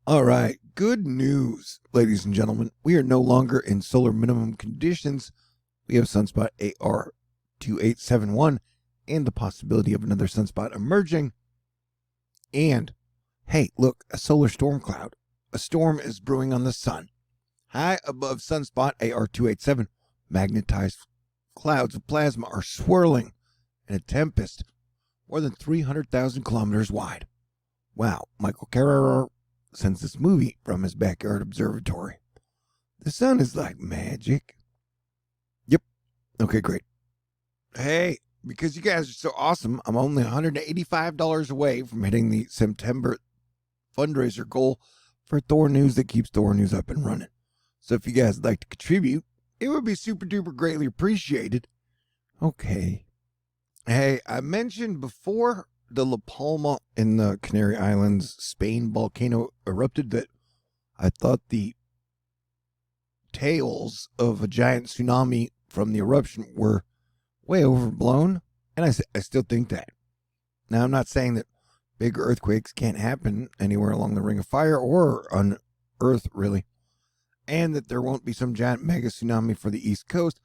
All right, good news, ladies and gentlemen. We are no longer in solar minimum conditions. We have sunspot AR2871 and the possibility of another sunspot emerging. And, hey, look, a solar storm cloud. A storm is brewing on the sun. High above sunspot AR287, magnetized clouds of plasma are swirling in a tempest more than 300,000 kilometers wide. Wow, Michael Carrera sends this movie from his backyard observatory. The sun is like magic. Yep. Okay, great. Hey, because you guys are so awesome, I'm only $185 away from hitting the September fundraiser goal for THORnews that keeps THORnews up and running. So if you guys would like to contribute, it would be super duper greatly appreciated. Okay. Hey, I mentioned before the La Palma in the Canary Islands, Spain volcano erupted that I thought the tales of a giant tsunami from the eruption were way overblown, and I still think that. Now, I'm not saying that big earthquakes can't happen anywhere along the Ring of Fire or on Earth, really, and that there won't be some giant mega tsunami for the East Coast.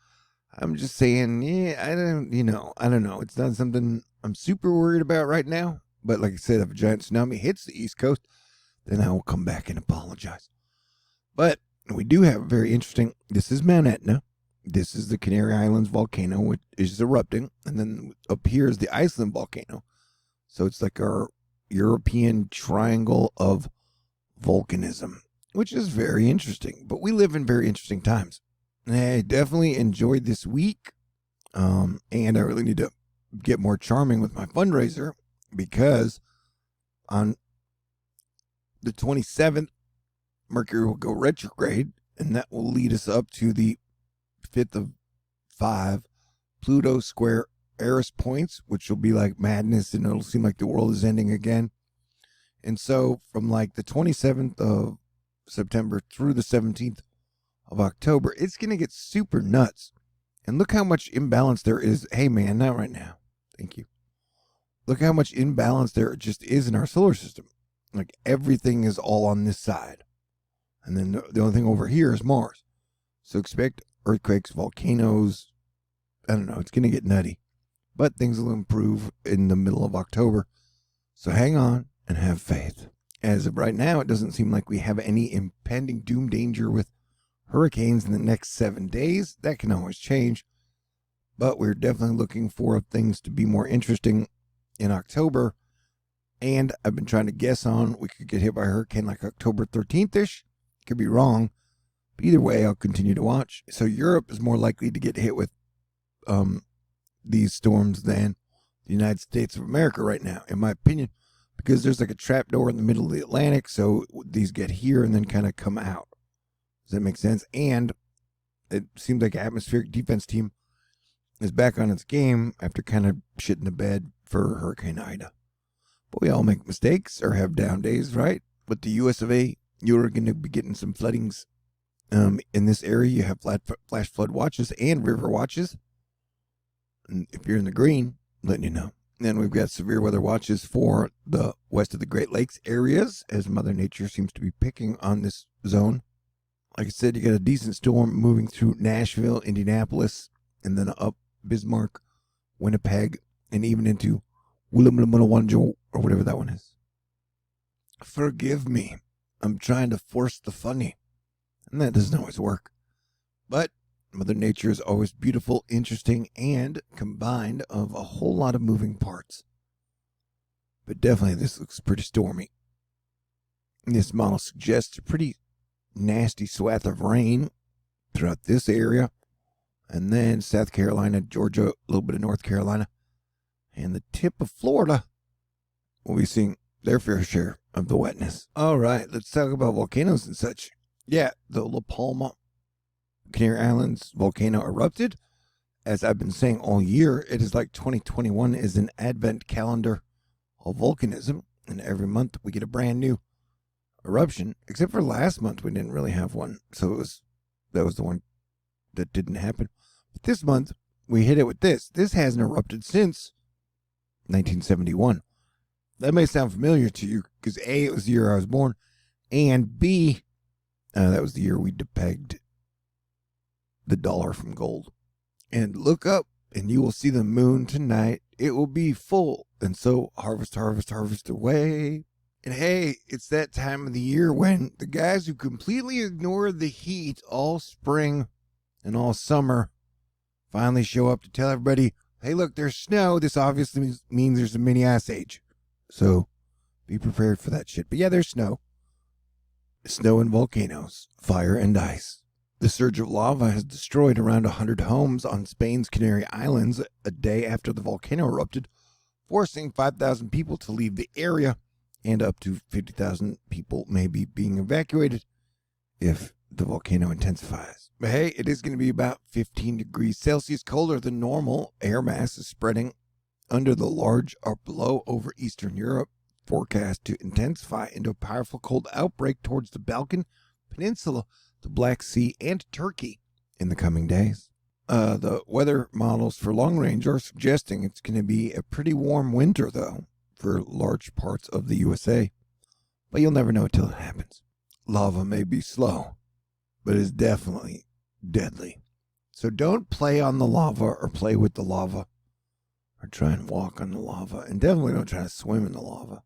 I'm just saying, yeah, I don't know. It's not something I'm super worried about right now. But like I said, if a giant tsunami hits the East Coast, then I will come back and apologize. But we do have very interesting, this is Mount Etna. This is the Canary Islands volcano, which is erupting. And then up here is the Iceland volcano. So it's like our European triangle of volcanism, which is very interesting. But we live in very interesting times. I definitely enjoyed this week, and I really need to get more charming with my fundraiser because on the 27th, Mercury will go retrograde, and that will lead us up to the 5th of 5 Pluto square Eris points, which will be like madness, and it'll seem like the world is ending again. And so from like the 27th of September through the 17th of October, it's going to get super nuts. And look how much imbalance there is. Hey, man, not right now. Thank you. Look how much imbalance there just is in our solar system. Like everything is all on this side. And then the only thing over here is Mars. So expect earthquakes, volcanoes. I don't know. It's going to get nutty. But things will improve in the middle of October. So hang on and have faith. As of right now, it doesn't seem like we have any impending doom danger with hurricanes in the next 7 days. That can always change. But we're definitely looking for things to be more interesting in October. And I've been trying to guess on we could get hit by a hurricane like October 13th-ish. Could be wrong. But either way, I'll continue to watch. So Europe is more likely to get hit with these storms than the United States of America right now, in my opinion. Because there's like a trap door in the middle of the Atlantic. So these get here and then kind of come out. Does that make sense? And it seems like atmospheric defense team is back on its game after kind of shitting the bed for Hurricane Ida. But we all make mistakes or have down days, right? With the US of A, you're going to be getting some floodings. In this area, you have flash flood watches and river watches. And if you're in the green, letting you know. Then we've got severe weather watches for the west of the Great Lakes areas, as Mother Nature seems to be picking on this zone. Like I said, you got a decent storm moving through Nashville, Indianapolis, and then up Bismarck, Winnipeg, and even into Willowwanjo, or whatever that one is. Forgive me. I'm trying to force the funny, and that doesn't always work. But Mother Nature is always beautiful, interesting, and combined of a whole lot of moving parts. But definitely this looks pretty stormy. This model suggests a pretty nasty swath of rain throughout this area, and then South Carolina, Georgia, a little bit of North Carolina, and the tip of Florida will be seeing their fair share of the wetness. All right, let's talk about volcanoes and such. Yeah, the La Palma, Canary Islands volcano erupted. As I've been saying all year, it is like 2021 is an advent calendar of volcanism, and every month we get a brand new eruption, except for last month we didn't really have one, so that was the one that didn't happen. But this month we hit it with this. This hasn't erupted since 1971. That may sound familiar to you because A, it was the year I was born, And B, that was the year we depegged the dollar from gold. And look up, and you will see the moon tonight. It will be full. And so harvest, harvest, harvest away. And hey, it's that time of the year when the guys who completely ignore the heat all spring and all summer finally show up to tell everybody, hey, look, there's snow. This obviously means there's a mini ice age. So be prepared for that shit. But yeah, there's snow. Snow and volcanoes, fire and ice. The surge of lava has destroyed around 100 homes on Spain's Canary Islands a day after the volcano erupted, forcing 5,000 people to leave the area, and up to 50,000 people may be being evacuated if the volcano intensifies. But hey, it is going to be about 15 degrees Celsius colder than normal. Air mass is spreading under the large upper low over Eastern Europe, forecast to intensify into a powerful cold outbreak towards the Balkan Peninsula, the Black Sea, and Turkey in the coming days. The weather models for long range are suggesting it's going to be a pretty warm winter, though, for large parts of the USA. But you'll never know until it happens. Lava may be slow, but it's definitely deadly. So don't play on the lava or play with the lava or try and walk on the lava. And definitely don't try to swim in the lava.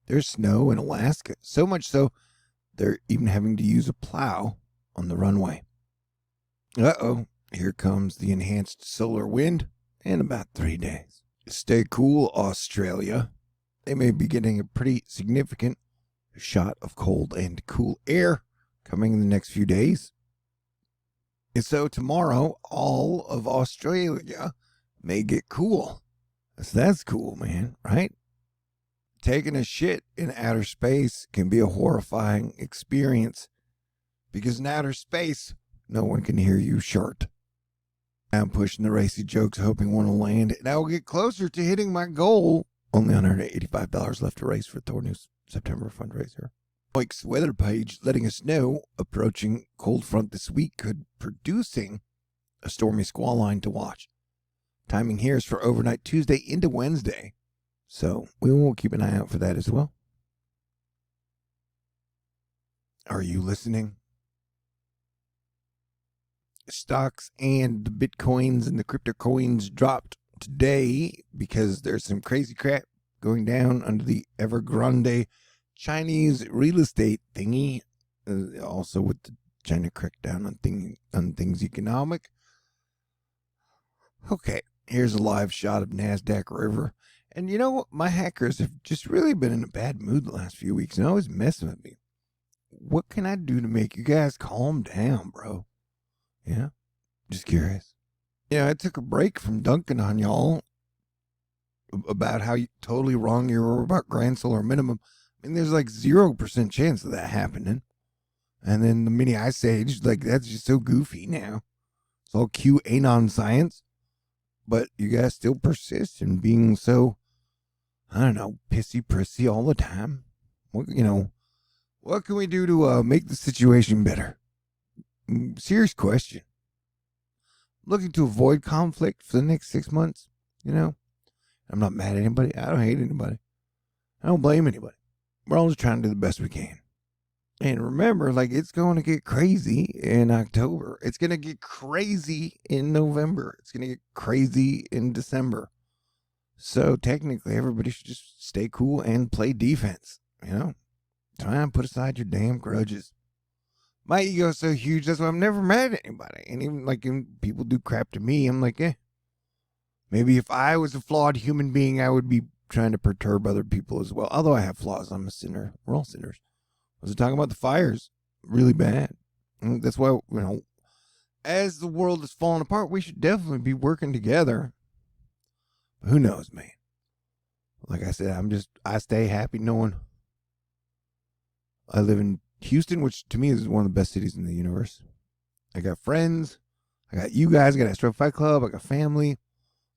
There's snow in Alaska, so much so they're even having to use a plow on the runway. Uh-oh, here comes the enhanced solar wind in about 3 days. Stay cool, Australia. They may be getting a pretty significant shot of cold and cool air coming in the next few days. And so tomorrow, all of Australia may get cool. So that's cool, man, right? Taking a shit in outer space can be a horrifying experience because in outer space, no one can hear you shart. I'm pushing the racy jokes, hoping one will land, and I will get closer to hitting my goal. Only $185 left to race for THORnews September fundraiser. Mike's weather page letting us know approaching cold front this week could producing a stormy squall line to watch. Timing here is for overnight Tuesday into Wednesday. So we will keep an eye out for that as well. Are you listening? Stocks and the Bitcoins and the crypto coins dropped today because there's some crazy crap going down under the Evergrande Chinese real estate thingy. Also with the China crackdown on things economic. Okay, here's a live shot of NASDAQ River. And you know what? My hackers have just really been in a bad mood the last few weeks and always messing with me. What can I do to make you guys calm down, bro? Yeah, just curious. Yeah, I took a break from dunking on y'all about how totally wrong you were about grand solar minimum. I mean, there's like 0% chance of that happening. And then the mini ice age, like that's just so goofy now. It's all QAnon science. But you guys still persist in being so, I don't know, pissy prissy all the time. What can we do to make the situation better? Serious question. Looking to avoid conflict for the next 6 months, I'm not mad at anybody. I don't hate anybody. I don't blame anybody. We're all just trying to do the best we can. And remember, it's going to get crazy in October. It's going to get crazy in November. It's going to get crazy in December. So technically, everybody should just stay cool and play defense. Try and put aside your damn grudges. My ego is so huge, that's why I'm never mad at anybody. And even when people do crap to me, I'm like, maybe if I was a flawed human being, I would be trying to perturb other people as well. Although I have flaws, I'm a sinner. We're all sinners. I was talking about the fires. Really bad. And that's why, as the world is falling apart, we should definitely be working together. But who knows, man? Like I said, I stay happy knowing I live in Houston, which to me is one of the best cities in the universe. I got friends. I got you guys. I got Astro Fight Club. I got family.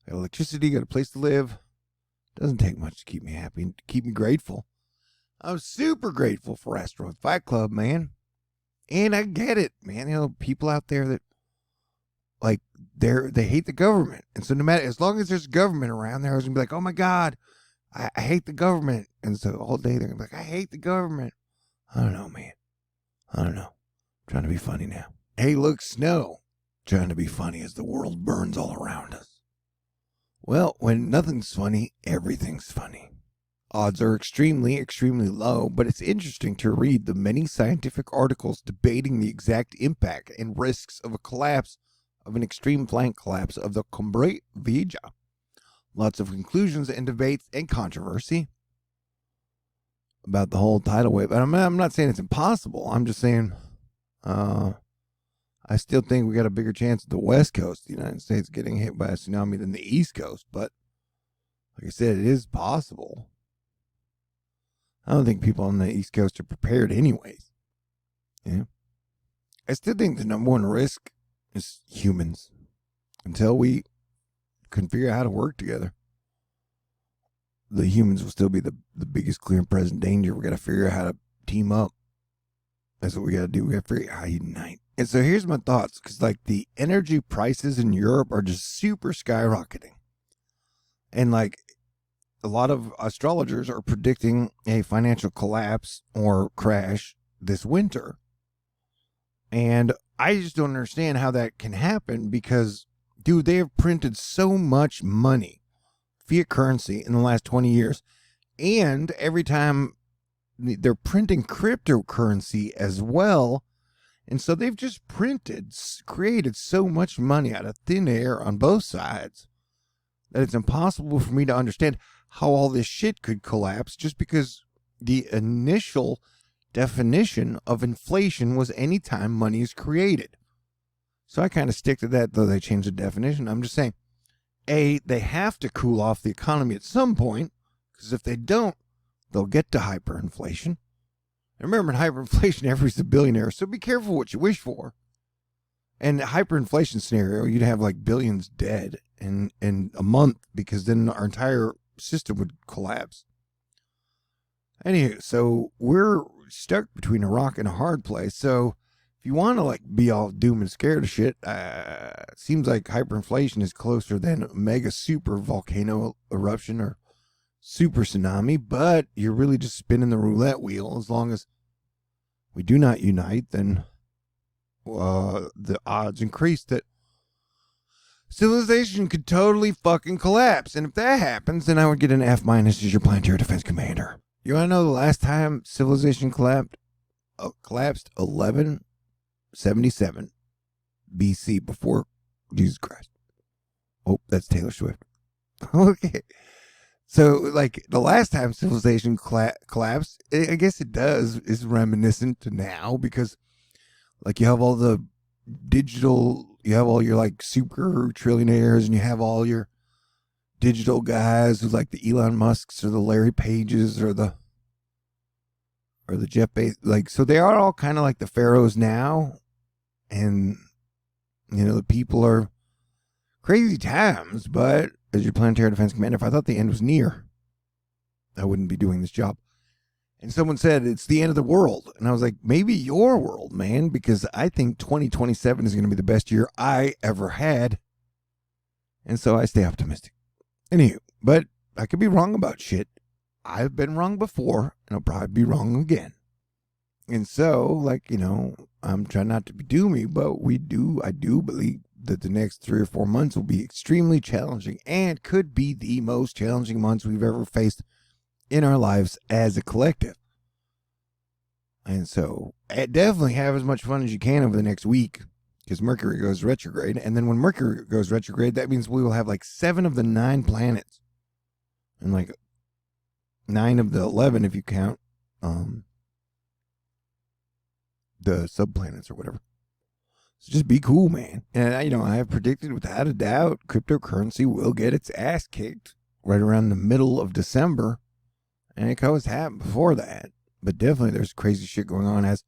I got electricity. Got a place to live. Doesn't take much to keep me happy and to keep me grateful. I'm super grateful for Asteroid Fight Club, man. And I get it, man. People out there that, they hate the government. And so no matter, as long as there's government around, they're always going to be like, oh my God, I hate the government. And so all day they're going to be like, I hate the government. I don't know, man. I don't know. I'm trying to be funny now. Hey, look, snow. Trying to be funny as the world burns all around us. Well, when nothing's funny, everything's funny. Odds are extremely, extremely low, but it's interesting to read the many scientific articles debating the exact impact and risks of a collapse of an extreme flank collapse of the Cumbre Vieja. Lots of conclusions and debates and controversy about the whole tidal wave. And I'm not saying it's impossible. I'm just saying I still think we got a bigger chance at the west coast of the United States getting hit by a tsunami than the east coast. But like I said, it is possible. I don't think people on the east coast are prepared anyways. Yeah. I still think the number one risk is humans. Until we can figure out how to work together, the humans will still be the biggest clear and present danger. We got to figure out how to team up. That's what we got to do. We got to figure out how to unite. And so here's my thoughts, because like the energy prices in Europe are just super skyrocketing. And like a lot of astrologers are predicting a financial collapse or crash this winter. And I just don't understand how that can happen because, dude, they have printed so much money, fiat currency, in the last 20 years. And every time they're printing cryptocurrency as well. And so they've just created so much money out of thin air on both sides that it's impossible for me to understand how all this shit could collapse just because the initial definition of inflation was any time money is created. So I kind of stick to that, though they changed the definition. I'm just saying, A, they have to cool off the economy at some point, because if they don't, they'll get to hyperinflation. And remember, in hyperinflation, everybody's a billionaire, so be careful what you wish for. And a hyperinflation scenario, you'd have like billions dead in a month, because then our entire system would collapse. Anywho, so we're stuck between a rock and a hard place. So if you want to like be all doom and scared of shit, it seems like hyperinflation is closer than mega super volcano eruption or super tsunami, but you're really just spinning the roulette wheel. As long as we do not unite, then the odds increase that civilization could totally fucking collapse. And if that happens, then I would get an F- as your planetary defense commander. You want to know the last time civilization collapsed? Collapsed 1177 BC, before Jesus Christ. Oh, that's Taylor Swift. Okay. So, like, the last time civilization collapsed, I guess it is reminiscent to now, because, like, you have all the digital, you have all your, like, super trillionaires, and you have all your digital guys who, like, the Elon Musks or the Larry Pages or the Jeff Bezos. Like, so they are all kind of like the pharaohs now, and, you know, the people are crazy times, but as your planetary defense commander, if I thought the end was near, I wouldn't be doing this job. And someone said it's the end of the world. And I was like, maybe your world, man, because I think 2027 is going to be the best year I ever had. And so I stay optimistic. Anywho, but I could be wrong about shit. I've been wrong before, and I'll probably be wrong again. And so, like, you know, I'm trying not to be doomy, but I do believe that the next 3 or 4 months will be extremely challenging and could be the most challenging months we've ever faced in our lives as a collective. And so definitely have as much fun as you can over the next week, because Mercury goes retrograde. And then when Mercury goes retrograde, that means we will have like 7 of the 9 planets, and like 9 of the 11 if you count the subplanets or whatever. So just be cool, man. And, you know, I have predicted without a doubt cryptocurrency will get its ass kicked right around the middle of December. And it could always happen before that. But definitely there's crazy shit going on as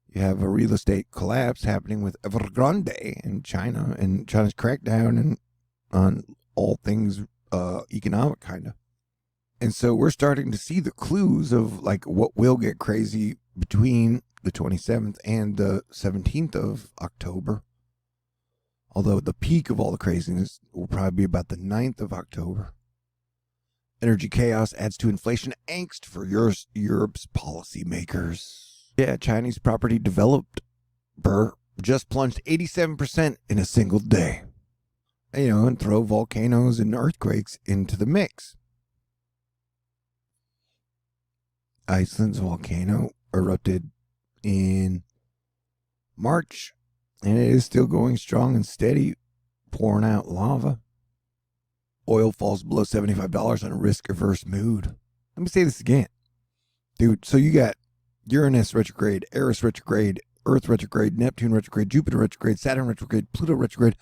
you have a real estate collapse happening with Evergrande in China, and China's crackdown on all things economic, kind of. And so we're starting to see the clues of like what will get crazy between the 27th and the 17th of October. Although the peak of all the craziness will probably be about the 9th of October. Energy chaos adds to inflation angst for Europe's policymakers. Yeah, Chinese property developed just plunged 87% in a single day. And throw volcanoes and earthquakes into the mix. Iceland's volcano erupted in March, and it is still going strong and steady, pouring out lava. Oil falls below $75 on a risk-averse mood. Let me say this again. Dude, so you got Uranus retrograde, Eris retrograde, Earth retrograde, Neptune retrograde, Jupiter retrograde, Saturn retrograde, Pluto retrograde,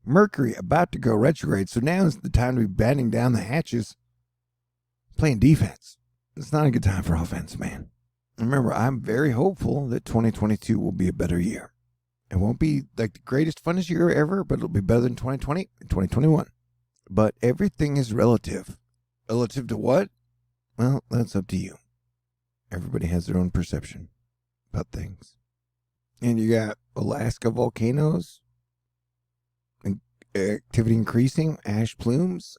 Mercury about to go retrograde. So now is the time to be batting down the hatches, playing defense. It's not a good time for offense, man. Remember, I'm very hopeful that 2022 will be a better year. It won't be like the greatest, funnest year ever, but it'll be better than 2020 and 2021. But everything is relative. Relative to what? Well, that's up to you. Everybody has their own perception about things. And you got Alaska volcanoes, activity increasing, ash plumes.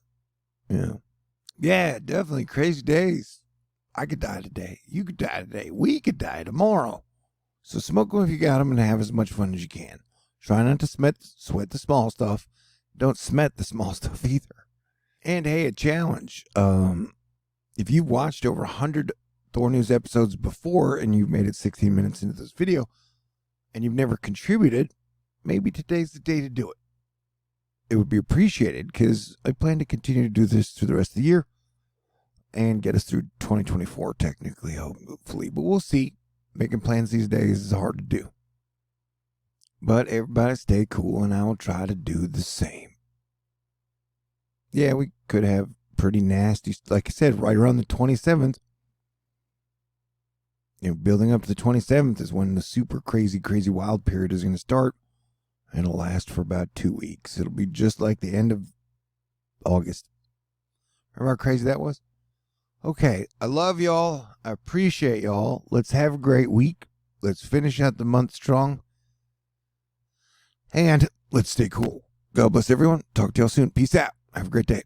Yeah, definitely crazy days. I could die today. You could die today. We could die tomorrow. So smoke them if you got them and have as much fun as you can. Try not to sweat the small stuff. Don't smet the small stuff either. And hey, a challenge. If you've watched over 100 THORnews episodes before and you've made it 16 minutes into this video and you've never contributed, maybe today's the day to do it. It would be appreciated because I plan to continue to do this through the rest of the year and get us through 2024 technically, hopefully. But we'll see. Making plans these days is hard to do. But everybody stay cool and I will try to do the same. Yeah, we could have pretty nasty, like I said, right around the 27th. Building up to the 27th is when the super crazy wild period is going to start. And it'll last for about 2 weeks. It'll be just like the end of August. Remember how crazy that was? Okay, I love y'all. I appreciate y'all. Let's have a great week. Let's finish out the month strong. And let's stay cool. God bless everyone. Talk to y'all soon. Peace out. Have a great day.